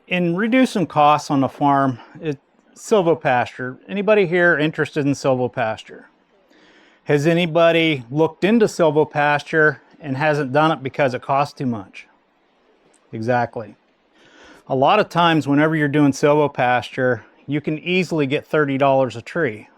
In reducing costs on the farm, silvopasture. Anybody here interested in silvopasture? Has anybody looked into silvopasture and hasn't done it because it costs too much? Exactly. A lot of times whenever you're doing silvopasture, you can easily get $30 a tree.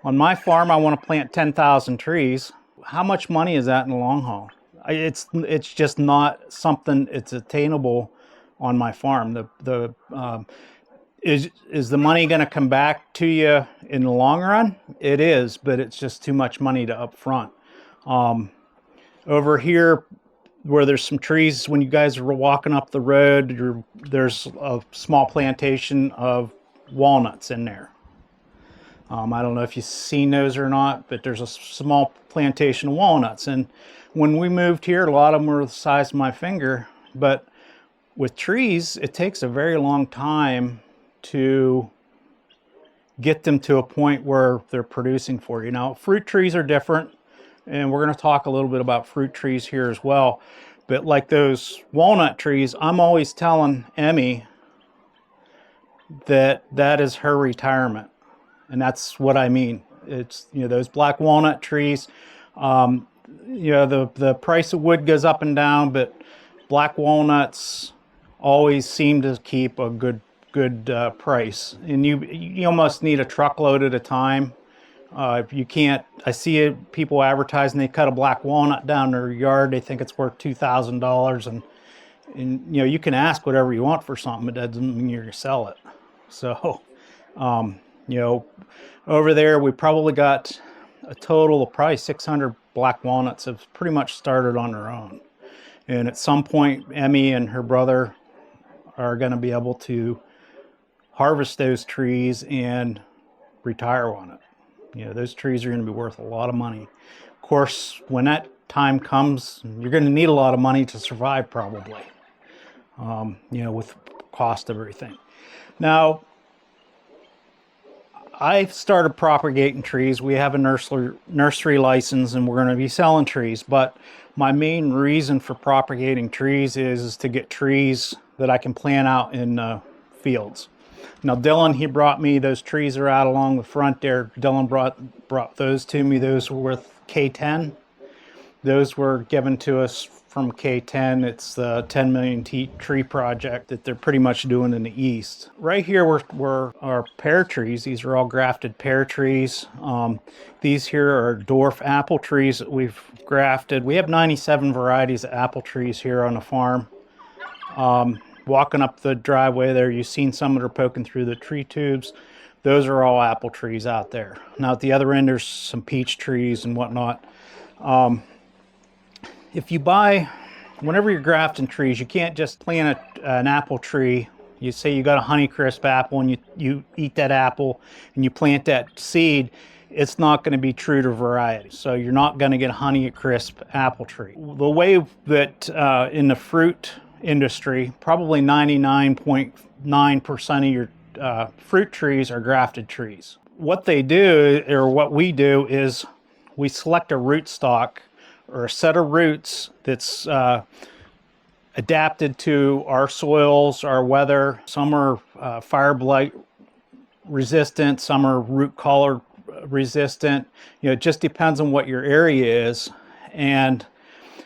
On my farm, I want to plant 10,000 trees. How much money is that in the long haul? It's just not something it's attainable on my farm. Is the money going to come back to you in the long run? It is, but it's just too much money to upfront. Over here, where there's some trees, when you guys are walking up the road, there's a small plantation of walnuts in there. I don't know if you've seen those or not, but there's a small plantation of walnuts. And when we moved here, a lot of them were the size of my finger. But with trees, it takes a very long time to get them to a point where they're producing for you. Now, fruit trees are different, and we're going to talk a little bit about fruit trees here as well. But like those walnut trees, I'm always telling Emmy that that is her retirement. And that's what I mean. It's, you know, those black walnut trees, you know, the price of wood goes up and down, but black walnuts always seem to keep a good price. And you almost need a truckload at a time. If you can't, I see people advertising they cut a black walnut down their yard. They think it's worth $2,000, and you know, you can ask whatever you want for something. It doesn't mean you're gonna sell it. So, you know, over there we probably got a total of probably 600 black walnuts have pretty much started on their own. And at some point, Emmy and her brother are going to be able to harvest those trees and retire on it. You know, those trees are going to be worth a lot of money. Of course, when that time comes, you're going to need a lot of money to survive probably, you know, with cost of everything. Now, I started propagating trees. We have a nursery license, and we're going to be selling trees. But my main reason for propagating trees is to get trees that I can plant out in fields. Now, Dylan, he brought me, those trees are out along the front there. Dylan brought those to me. Those were with K10. Those were given to us from K10. It's the 10 million tree project that they're pretty much doing in the east. Right here were our pear trees. These are all grafted pear trees. These here are dwarf apple trees that we've grafted. We have 97 varieties of apple trees here on the farm. Walking up the driveway there, you've seen some that are poking through the tree tubes. Those are all apple trees out there. Now at the other end, there's some peach trees and whatnot. If you buy, whenever you're grafting trees, you can't just plant an apple tree. You say you got a Honeycrisp apple and you eat that apple and you plant that seed, it's not going to be true to variety. So you're not going to get a Honeycrisp apple tree. The way that in the fruit industry, probably 99.9% of your fruit trees are grafted trees. What they do, or what we do, is we select a rootstock or a set of roots that's adapted to our soils, our weather. Some are fire blight resistant, some are root collar resistant. You know, it just depends on what your area is. And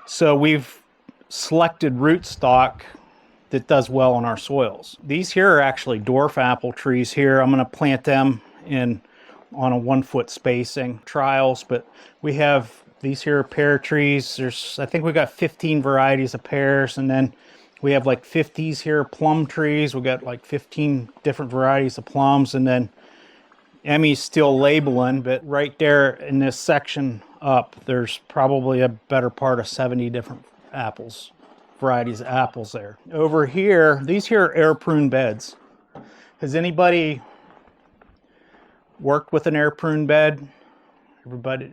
so we've selected rootstock that does well on our soils. These here are actually dwarf apple trees here. I'm going to plant them on a 1 foot spacing trials, but we have these here are pear trees. I think we got 15 varieties of pears, and then we have like 50s here plum trees. We got like 15 different varieties of plums, and then Emmy's still labeling, but right there in this section up, there's probably a better part of 70 different varieties of apples there. Over here, these here are air prune beds. Has anybody worked with an air prune bed? Everybody.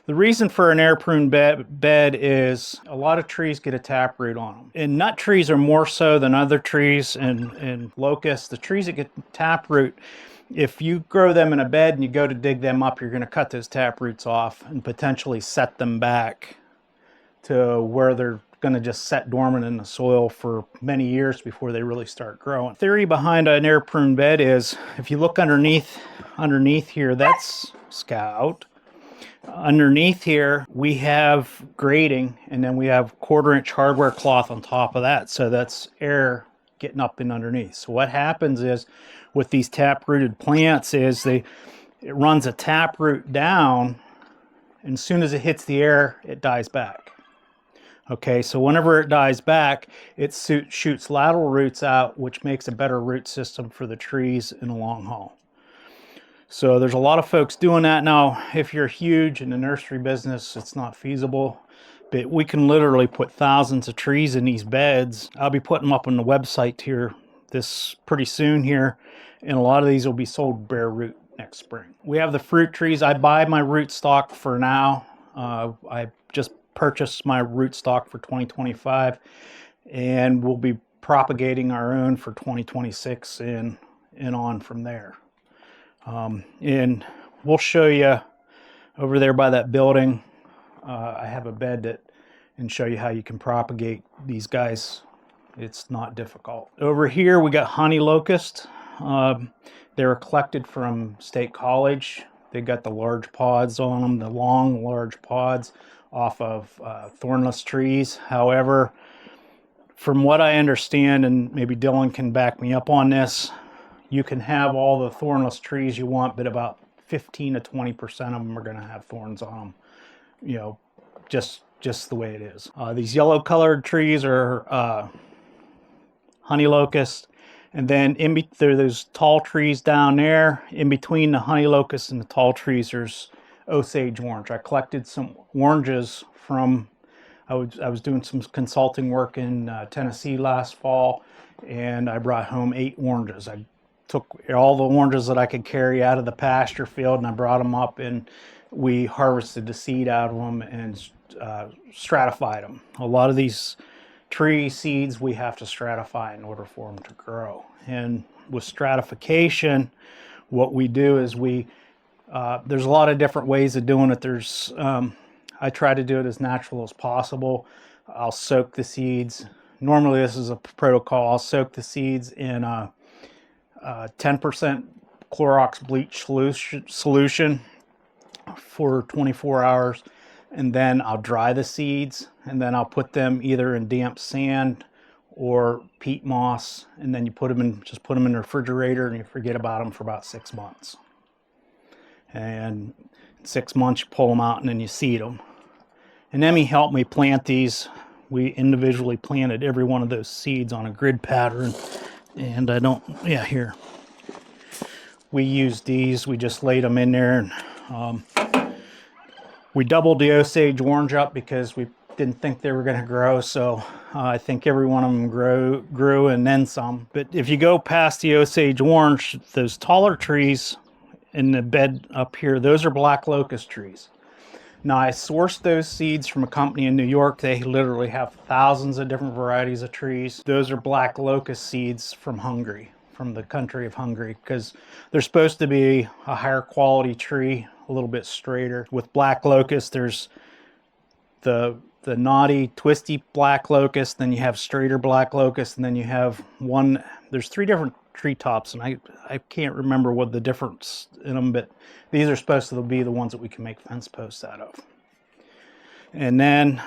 The reason for an air prune bed is a lot of trees get a taproot on them. And nut trees are more so than other trees, and locusts. The trees that get taproot, if you grow them in a bed and you go to dig them up, you're going to cut those taproots off and potentially set them back to where they're going to just set dormant in the soil for many years before they really start growing. Theory behind an air prune bed is, if you look underneath here, that's Scout. Underneath here we have grading, and then we have 1/4 inch hardware cloth on top of that, so that's air getting up in underneath. So what happens is with these tap-rooted plants is it runs a taproot down, and as soon as it hits the air, it dies back. Okay, so whenever it dies back, it shoots lateral roots out, which makes a better root system for the trees in the long haul. So there's a lot of folks doing that now. If you're huge in the nursery business, it's not feasible, but we can literally put thousands of trees in these beds. I'll be putting them up on the website here this pretty soon here, and a lot of these will be sold bare root next spring. We have the fruit trees. I buy my root stock for now. I just purchased my root stock for 2025, and we'll be propagating our own for 2026 and on from there. And we'll show you over there by that building. I have a bed and show you how you can propagate these guys. It's not difficult. Over here we got honey locust. They were collected from State College. They got the large pods on them, the long large pods off of thornless trees. However, from what I understand, and maybe Dylan can back me up on this, you can have all the thornless trees you want, but about 15 to 20% of them are going to have thorns on them. You know, just the way it is. These yellow colored trees are honey locust, and then there are those tall trees down there. In between the honey locust and the tall trees, there's Osage orange. I collected some oranges from. I was doing some consulting work in Tennessee last fall, and I brought home 8 oranges. I took all the oranges that I could carry out of the pasture field, and I brought them up, and we harvested the seed out of them and stratified them. A lot of these tree seeds we have to stratify in order for them to grow. And with stratification, what we do is there's a lot of different ways of doing it. I try to do it as natural as possible. I'll soak the seeds. Normally this is a protocol. I'll soak the seeds in 10% Clorox bleach solution for 24 hours, and then I'll dry the seeds, and then I'll put them either in damp sand or peat moss, and then you just put them in the refrigerator, and you forget about them for about 6 months. And in 6 months you pull them out, and then you seed them. And Emmy helped me plant these. We individually planted every one of those seeds on a grid pattern. And here. We used these, we just laid them in there. And we doubled the Osage orange up because we didn't think they were going to grow. So I think every one of them grew and then some. But if you go past the Osage orange, those taller trees in the bed up here, those are black locust trees. Now, I sourced those seeds from a company in New York. They literally have thousands of different varieties of trees. Those are black locust seeds from Hungary, from the country of Hungary, because they're supposed to be a higher quality tree, a little bit straighter. With black locust, there's the knotty, twisty black locust, then you have straighter black locust, and then you have there's 3 different treetops, and I can't remember what the difference in them, but these are supposed to be the ones that we can make fence posts out of. And then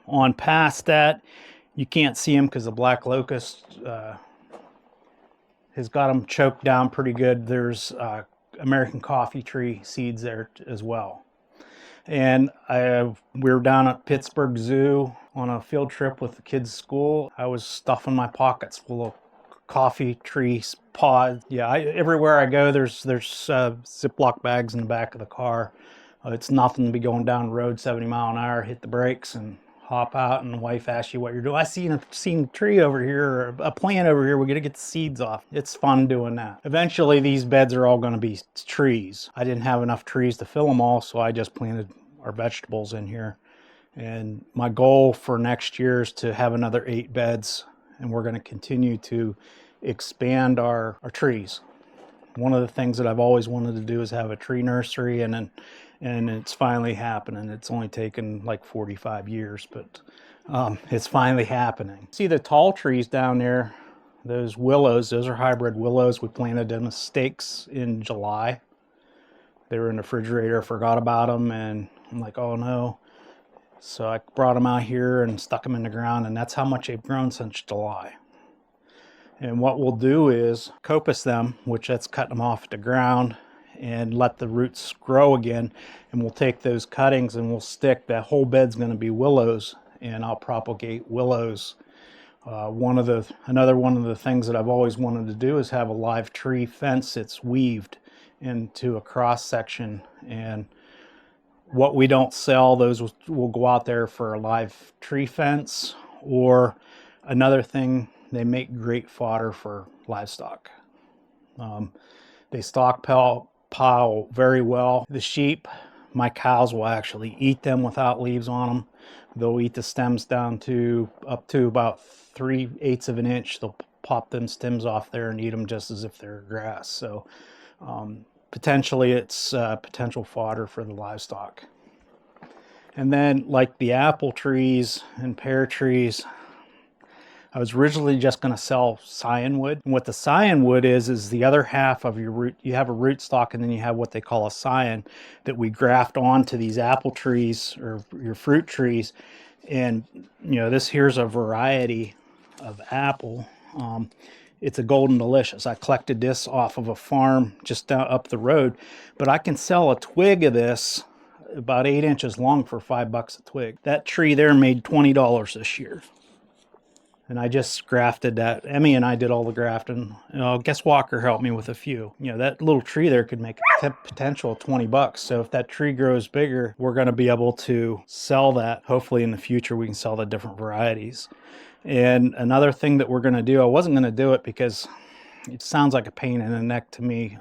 on past that, you can't see them because the black locust has got them choked down pretty good. There's American coffee tree seeds there as well. And we were down at Pittsburgh Zoo on a field trip with the kids' school. I was stuffing my pockets full of coffee tree pods. Yeah, everywhere I go, there's Ziploc bags in the back of the car. It's nothing to be going down the road 70 mile an hour, hit the brakes and hop out, and the wife asks you what you're doing. I seen a tree over here, or a plant over here. We got to get the seeds off. It's fun doing that. Eventually, these beds are all going to be trees. I didn't have enough trees to fill them all, so I just planted our vegetables in here. And my goal for next year is to have another 8 beds, and we're going to continue to expand our trees. One of the things that I've always wanted to do is have a tree nursery, and it's finally happening. It's only taken like 45 years, but It's finally happening. See the tall trees down there, those willows, those are hybrid willows. We planted them as stakes in July. They were in the refrigerator, forgot about them, and I'm like, oh no. So I brought them out here and stuck them in the ground, and that's how much they've grown since July. And what we'll do is coppice them, which that's cutting them off the ground, and let the roots grow again. And we'll take those cuttings and we'll stick, that whole bed's going to be willows, and I'll propagate willows. Another one of the things that I've always wanted to do is have a live tree fence that's weaved into a cross section, and what we don't sell, those will go out there for a live tree fence. Or another thing, they make great fodder for livestock. They stockpile very well. The sheep, my cows will actually eat them without leaves on them. They'll eat the stems down to up to about 3/8 of an inch. They'll pop them stems off there and eat them just as if they're grass. So potentially it's potential fodder for the livestock. And then like the apple trees and pear trees, I was originally just going to sell scion wood. And what the scion wood is the other half of your root. You have a root stock, and then you have what they call a scion that we graft onto these apple trees or your fruit trees. And this here's a variety of apple. It's a Golden Delicious. I collected this off of a farm just down up the road, but I can sell a twig of this about 8 inches long for $5 a twig. That tree there made $20 this year. And I just grafted that. Emmy and I did all the grafting. Guess Walker helped me with a few. That little tree there could make a potential of $20. So if that tree grows bigger, we're going to be able to sell that. Hopefully in the future we can sell the different varieties. And another thing that we're going to do, I wasn't going to do it because it sounds like a pain in the neck to me.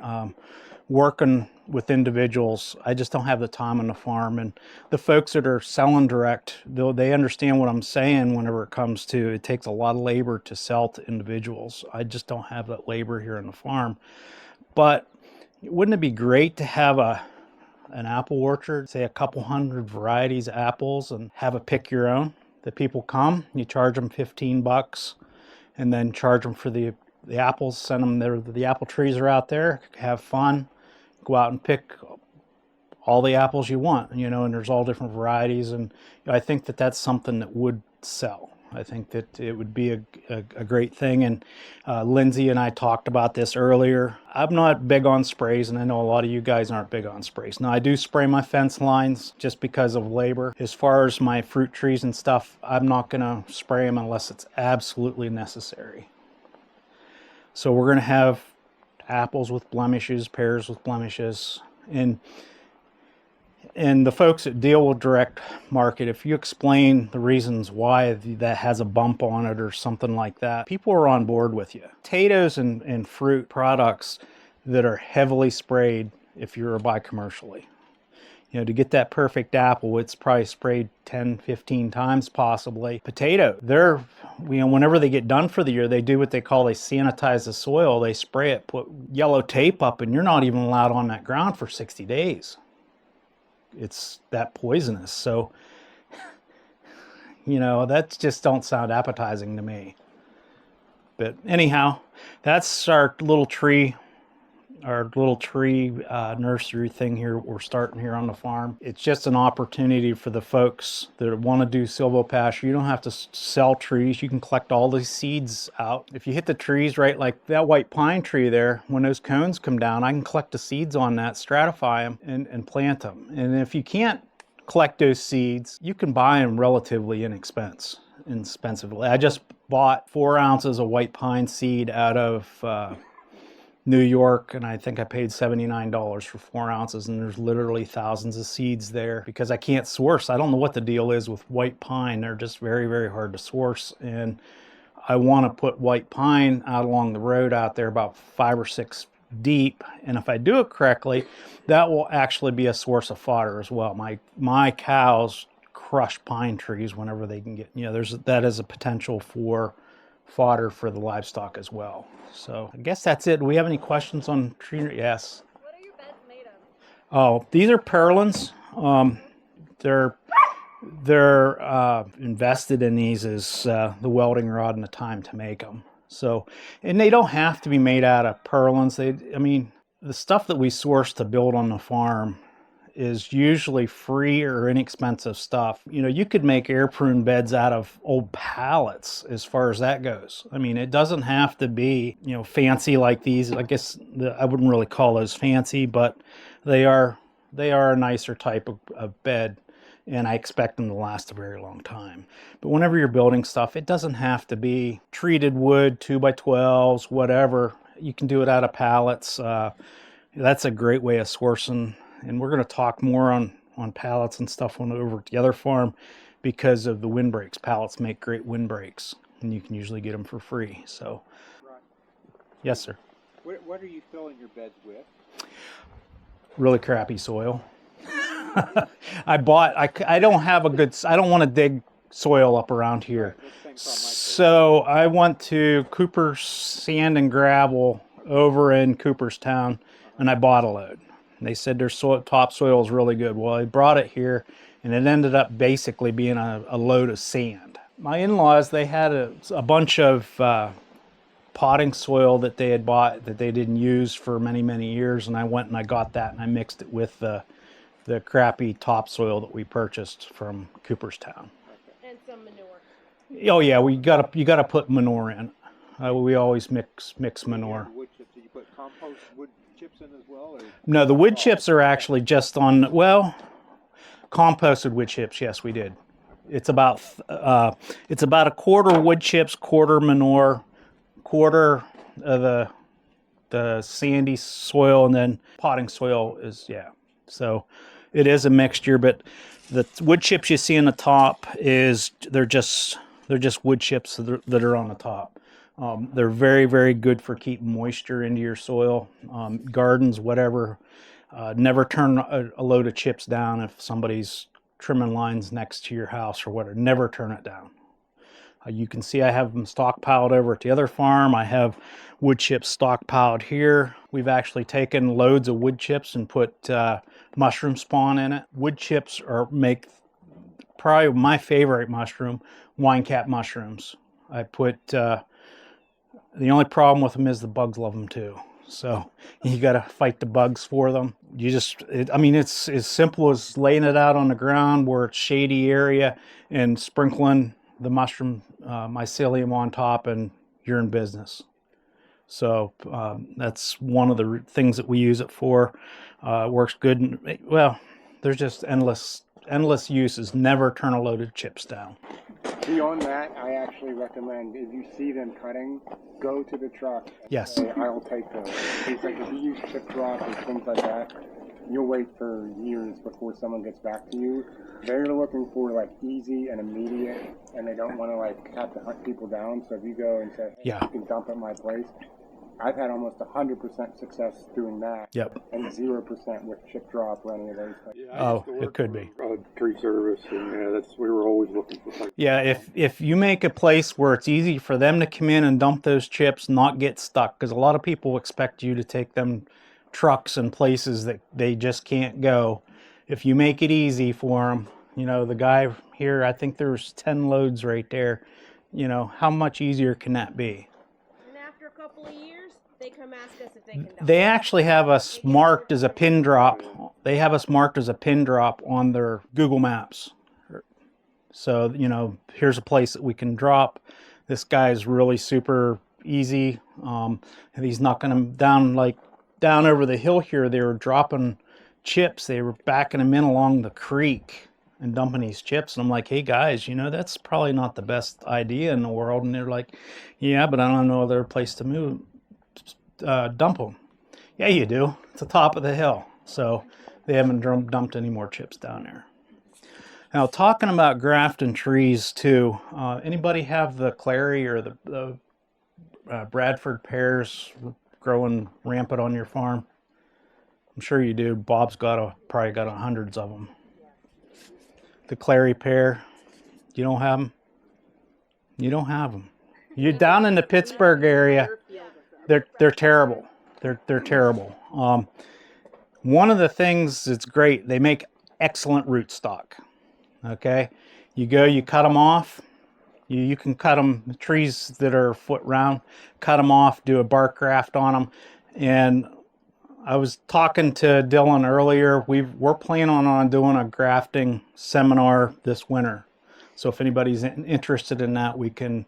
Working with individuals, I just don't have the time on the farm. And the folks that are selling direct, they understand what I'm saying whenever it comes to, it takes a lot of labor to sell to individuals. I just don't have that labor here on the farm. But wouldn't it be great to have an apple orchard, say a couple hundred varieties of apples, and have a pick your own? The people come, you charge them $15, and then charge them for the apples, send them there. The apple trees are out there, have fun. Go out and pick all the apples you want, and there's all different varieties. And I think that that's something that would sell. I think that it would be a great thing. And Lindsay and I talked about this earlier. I'm not big on sprays, and I know a lot of you guys aren't big on sprays. Now, I do spray my fence lines just because of labor. As far as my fruit trees and stuff, I'm not going to spray them unless it's absolutely necessary. So we're going to have apples with blemishes, pears with blemishes, and the folks that deal with direct market, if you explain the reasons why that has a bump on it or something like that, people are on board with you. Potatoes and fruit products that are heavily sprayed, if you're to buy commercially, to get that perfect apple, it's probably sprayed 10, 15 times possibly. Potato, they're, whenever they get done for the year, they do what they sanitize the soil. They spray it, put yellow tape up, and you're not even allowed on that ground for 60 days. It's that poisonous. So, that just don't sound appetizing to me. But anyhow, that's our little tree nursery thing here we're starting here on the farm. It's just an opportunity for the folks that want to do silvopasture. You don't have to sell trees. You can collect all the seeds out. If you hit the trees right, like that white pine tree there, when those cones come down, I can collect the seeds on that, stratify them, and plant them. And if you can't collect those seeds, you can buy them relatively inexpensively. I just bought 4 ounces of white pine seed out of New York, and I think I paid $79 for 4 ounces, and there's literally thousands of seeds there because I can't source. I don't know what the deal is with white pine. They're just very, very hard to source, and I want to put white pine out along the road out there about 5 or 6 deep, and if I do it correctly, that will actually be a source of fodder as well. My cows crush pine trees whenever they can get, that is a potential for fodder for the livestock as well. So I guess that's it. Do we have any questions on tree? Yes. What are your beds made of? Oh, these are purlins. They're they're invested in these as the welding rod and the time to make them. So, and they don't have to be made out of purlins. I mean, the stuff that we source to build on the farm is usually free or inexpensive stuff. You know, you could make air prune beds out of old pallets as far as that goes. I mean, it doesn't have to be, you know, fancy like these. I guess I wouldn't really call those fancy, but they are a nicer type of bed, and I expect them to last a very long time. But whenever you're building stuff, it doesn't have to be treated wood, 2x12s, whatever. You can do it out of pallets. That's a great way of sourcing. And we're going to talk more on pallets and stuff when over at the other farm because of the windbreaks. Pallets make great windbreaks, and you can usually get them for free. So, Right. Yes, sir. What are you filling your beds with? Really crappy soil. I don't have a good, I don't want to dig soil up around here. Right, So I went to Cooper's Sand and Gravel over in Cooperstown, and I bought a load. They said their topsoil is really good. Well, I brought it here, and it ended up basically being a load of sand. My in-laws, they had a bunch of potting soil that they had bought that they didn't use for many, many years, and I went and I got that and I mixed it with the crappy topsoil that we purchased from Cooperstown. And some manure. Oh yeah, you gotta put manure in. We always mix manure. Wood chips. Do you put compost wood chips in as well? Or? No, the wood chips are actually just on, well, composted wood chips. Yes, we did. It's about a quarter wood chips, quarter manure, quarter of the sandy soil, and then potting soil is, yeah. So it is a mixture, but the wood chips you see on the top they're just wood chips that are on the top. They're very, very good for keeping moisture into your soil. Gardens, whatever. Never turn a load of chips down if somebody's trimming lines next to your house or whatever. Never turn it down. You can see I have them stockpiled over at the other farm. I have wood chips stockpiled here. We've actually taken loads of wood chips and put mushroom spawn in it. Wood chips make probably my favorite mushroom, wine cap mushrooms. I put, the only problem with them is the bugs love them too. So you got to fight the bugs for them. I mean, it's as simple as laying it out on the ground where it's shady area and sprinkling the mushroom mycelium on top, and you're in business. So that's one of the things that we use it for. Works good. Well, there's just endless uses. Never turn a load of chips down. Beyond that, I actually recommend if you see them cutting, go to the truck. And Yes. say, I'll take those. It's like if you use chip drop and things like that, you'll wait for years before someone gets back to you. They're looking for like easy and immediate, and they don't want to like have to hunt people down. So if you go and say, hey, Yeah. you can dump at my place, I've had almost 100% success doing that. Yep. And 0% with chip drop or any of those things. Yeah, Oh, it could be. Tree service, and we were always looking for something. Yeah, if you make a place where it's easy for them to come in and dump those chips, not get stuck, because a lot of people expect you to take them trucks and places that they just can't go. If you make it easy for them, you know, the guy here, I think there's 10 loads right there. You know, how much easier can that be? And after a couple of years, they come ask us if they can dump. They actually have us marked as a pin drop. They have us marked as a pin drop on their Google Maps. So, you know, here's a place that we can drop. This guy's really super easy. And he's knocking them down, like down over the hill here. They were dropping chips. They were backing them in along the creek and dumping these chips. And I'm like, hey guys, you know, that's probably not the best idea in the world. And they're like, yeah, but I don't know other place to move. Dump them. Yeah, you do. It's the top of the hill. So they haven't dumped any more chips down there. Now, talking about grafting trees too, anybody have the clary or the Bradford pears growing rampant on your farm? I'm sure you do. Bob's probably got hundreds of them. The clary pear, you don't have them? You don't have them. You're down in the Pittsburgh area. They're terrible. They're terrible. One of the things that's great, they make excellent root stock. Okay, you go, you cut them off. You can cut them, trees that are a foot round, cut them off, do a bark graft on them. And I was talking to Dylan earlier. We're planning on doing a grafting seminar this winter. So if anybody's interested in that, we can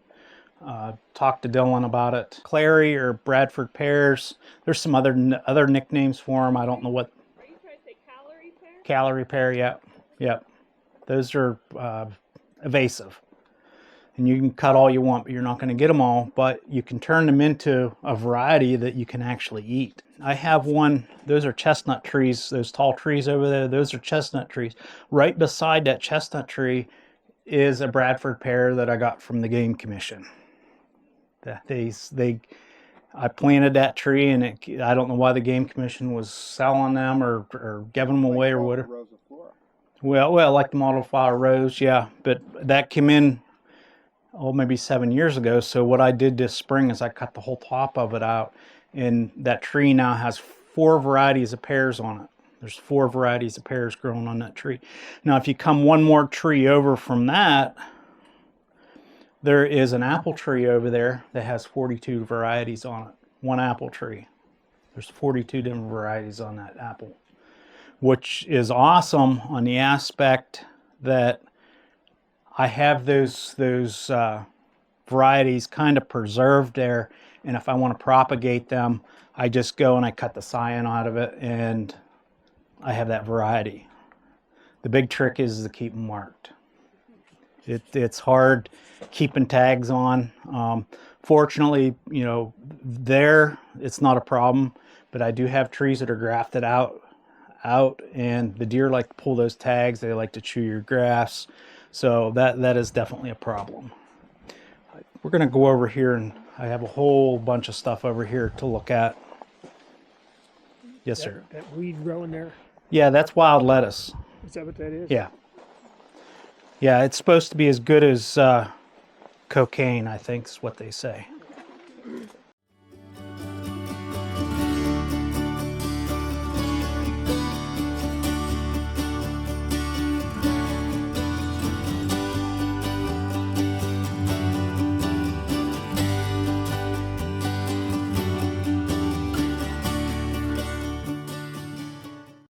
talk to Dylan about it. Clary or Bradford pears. There's some other nicknames for them. I don't know what. Are you trying to say calorie pear? Calorie pear, yep. Yep. Those are evasive. And you can cut all you want, but you're not going to get them all. But you can turn them into a variety that you can actually eat. I have one, those are chestnut trees, those tall trees over there, those are chestnut trees. Right beside that chestnut tree is a Bradford pear that I got from the Game Commission. I planted that tree, and I don't know why the Game Commission was selling them or giving them away or whatever. Well, like the model flower rose, yeah. But that came in, maybe 7 years ago. So what I did this spring is I cut the whole top of it out, and that tree now has 4 varieties of pears on it. There's 4 varieties of pears growing on that tree. Now, if you come one more tree over from that, there is an apple tree over there that has 42 varieties on it. One apple tree. There's 42 different varieties on that apple, which is awesome on the aspect that I have those varieties kind of preserved there, and if I want to propagate them, I just go and I cut the scion out of it, and I have that variety. The big trick is to keep them marked. It's hard keeping tags on. Fortunately, there it's not a problem, but I do have trees that are grafted out, and the deer like to pull those tags. They like to chew your grass. So that is definitely a problem. We're going to go over here, and I have a whole bunch of stuff over here to look at. Yes, sir. That weed growing there, Yeah, that's wild lettuce. is that what that is? Yeah. Yeah, it's supposed to be as good as cocaine, I think is what they say.